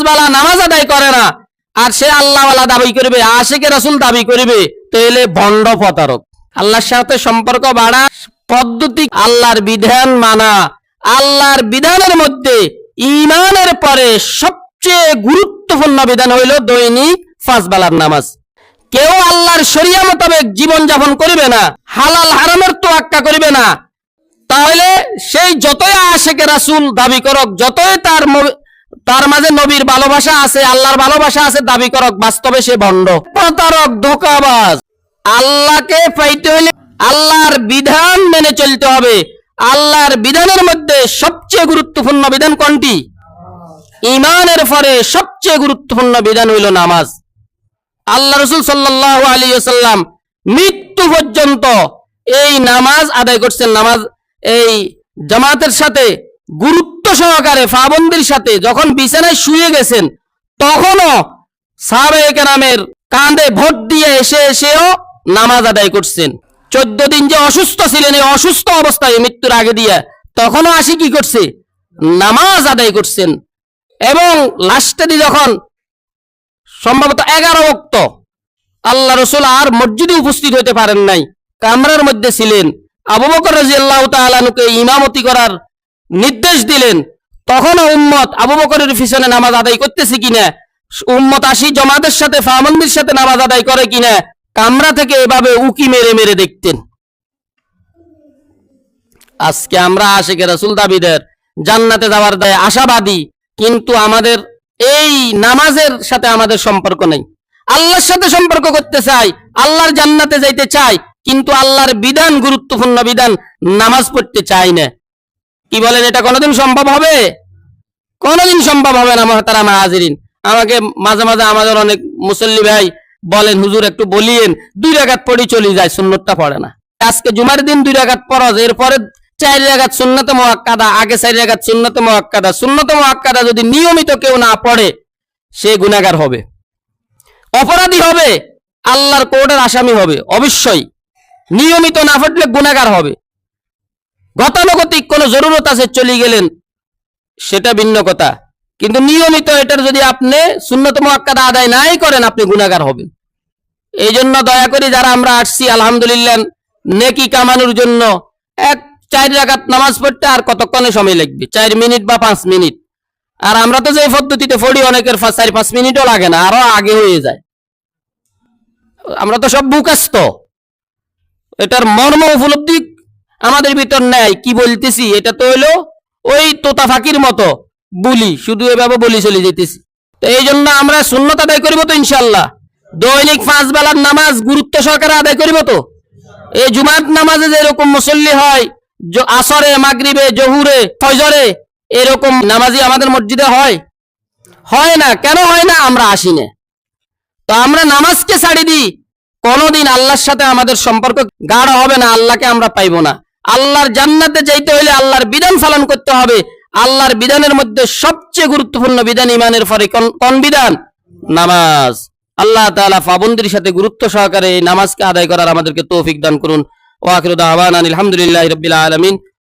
বেলা নামাজ আদায় করে না আর সে আল্লাহওয়ালা দাবি করবে, আশিকে রাসূল দাবি করবে, তাহলে ভণ্ড প্রতারক। আল্লাহর সাথে সম্পর্ক বাড়া পদ্ধতি আল্লাহর বিধান মানা। আল্লাহর বিধানের মধ্যে ঈমানের পরে সবচেয়ে গুরুত্বপূর্ণ বিধান হইল দৈনিক 5 বেলার নামাজ। কেউ আল্লাহর শরিয়া মোতাবেক জীবন যাপন করিবে না, হালাল হারামের তোয়াক্কা করিবে না, তাহলে সেই যতই আশিকে রাসূল দাবি করক, যতই তার মাঝে নবীর ভালোবাসা আছে, আল্লাহর ভালোবাসা আছে দাবি করক, বাস্তবে সে ভণ্ড, প্রতারক, ধোঁকাবাজ। আল্লাহকে পাইতে হইলে আল্লাহর বিধান মেনে চলতে হবে। আল্লাহর বিধানের মধ্যে সবচেয়ে গুরুত্বপূর্ণ বিধান কোনটি? ঈমানের পরে সবচেয়ে গুরুত্বপূর্ণ বিধান হইল নামাজ। আল্লাহ রাসূল সাল্লাল্লাহু আলাইহি ওয়াসাল্লাম মৃত্যু পর্যন্ত এই নামাজ আদায় করছেন। নামাজ এই জামাতের সাথে গুরুত্ব সহকারে পাবন্দির সাথে যখন বিছানায় শুয়ে গেছেন, তখনও সাহাবায়ে কেরামের কাঁধে ভোট দিয়ে এসেও নামাজ আদায় করছেন। 14 দিন যে অসুস্থ ছিলেন, এই অসুস্থ অবস্থায় মৃত্যুর আগে দিয়ে তখনও আসি কি করছে? নামাজ আদায় করছেন। এবং লাস্টে যখন সম্ভবত 11 ওয়াক্ত আল্লাহ রাসূল আর মসজিদে উপস্থিত হতে পারেন নাই, কামরার মধ্যে ছিলেন, আবু বকর রাদিয়াল্লাহু তাআলা আনহুকে ইমামতি করার নির্দেশ দিলেন। তখনও উম্মত আবু বকরের পিছনে নামাজ আদায় করতেছে কিনা, উম্মত আসি জামাতের সাথে ফামন্দির সাথে নামাজ আদায় করে কিনা, কামরা থেকে এভাবে উকি মেরে মেরে দেখতেন। আজকে আমরা আশিকে রাসূল দাবিদার, জান্নাতে যাওয়ার দায় আশাবাদী, কিন্তু আমাদের এই নামাজের সাথে আমাদের সম্পর্ক নেই। আল্লাহর সাথে সম্পর্ক করতে চাই, আল্লাহর জান্নাতে যাইতে চাই, কিন্তু আল্লাহর বিধান, গুরুত্বপূর্ণ বিধান নামাজ পড়তে চাই না। কি বলেন, এটা কোনোদিন সম্ভব হবে? কোনোদিন সম্ভব হবে না। মুহতারামা হাজিরিন, আমাকে মাঝে মাঝে আমাদের অনেক মুসল্লি ভাই বলেন, হুজুর একটু বলিয়েন, 2 রাকাত পড়ি চলে যায়, সুন্নতটা পড়ে না। আজকে জুমার দিন 2 রাকাত পড়াজ, এরপরে 4 রাকাত সুন্নতে মুআক্কাদা, আগে 4 রাকাত সুন্নতে মুআক্কাদা। সুন্নতে মুআক্কাদা যদি নিয়মিত কেউ না পড়ে, সে গুনাহগার হবে, অপরাধী হবে, আল্লাহর কোর্টের আসামি হবে অবশ্যই। নিয়মিত না পড়লে গুনাহগার হবে। গতানুগতিক কোনো জরুরত আছে চলে গেলেন, সেটা ভিন্ন কথা, কিন্তু নিয়মিত এটার যদি আপনি সুন্নত মুআক্কাদা আদায় নাই করেন, আপনি গুনাহগার হবেন। এই জন্য দয়া করে যারা আমরা আসছি আলহামদুলিল্লাহ নেকি কামানোর জন্য, 4 রাকাত নামাজ পড়তে আর কতক্ষণে সময় লাগবে? 4 মিনিট বা 5 মিনিট। আর আমরা তো যে পদ্ধতিতে পড়ি, অনেকের 4-5 মিনিটও লাগে না, আরো আগে হয়ে যায়। আমরা তো সব বুকাস্ত, এটার মর্ম উপলব্ধি আমাদের ভিতর নেই। কি বলতেছি, এটা তো হইলো ওই তোতা ফাঁকির মতো বলি, শুধু এভাবে বলি চলে যেতেছি। তো এই জন্য আমরা সুন্নত আদায় করিব তো ইনশাল্লাহ। দৈনিক 5 বেলার নামাজ গুরুত্ব সহকারে আদায় করিব তো। এই জুমাত নামাজে যেরকম মুসল্লি হয়, আসরে, মাগরিবে, জহুরে, ফজরে, এরকম নামাজি আমাদের মসজিদে হয় না। কেন হয় না? আমরা আসি না। তো আমরা নামাজকে ছাড়ি দিই, কোনদিন আল্লাহর সাথে আমাদের সম্পর্ক গাঢ় হবে না, আল্লাহকে আমরা পাইব না। আল্লাহর জান্নাতে যাইতে হইলে আল্লাহর বিধান পালন করতে হবে। আল্লাহর বিধানের মধ্যে সবচেয়ে গুরুত্বপূর্ণ বিধান ঈমানের পরে কোন বিধান? নামাজ। আল্লাহ তাআলা পাবন্দির সাথে গুরুত্ব সহকারে এই নামাজকে আদায় করার আমাদেরকে তৌফিক দান করুন। ওয়া আখিরু দাওয়ানা আলহামদুলিল্লাহি রাব্বিল আলামিন।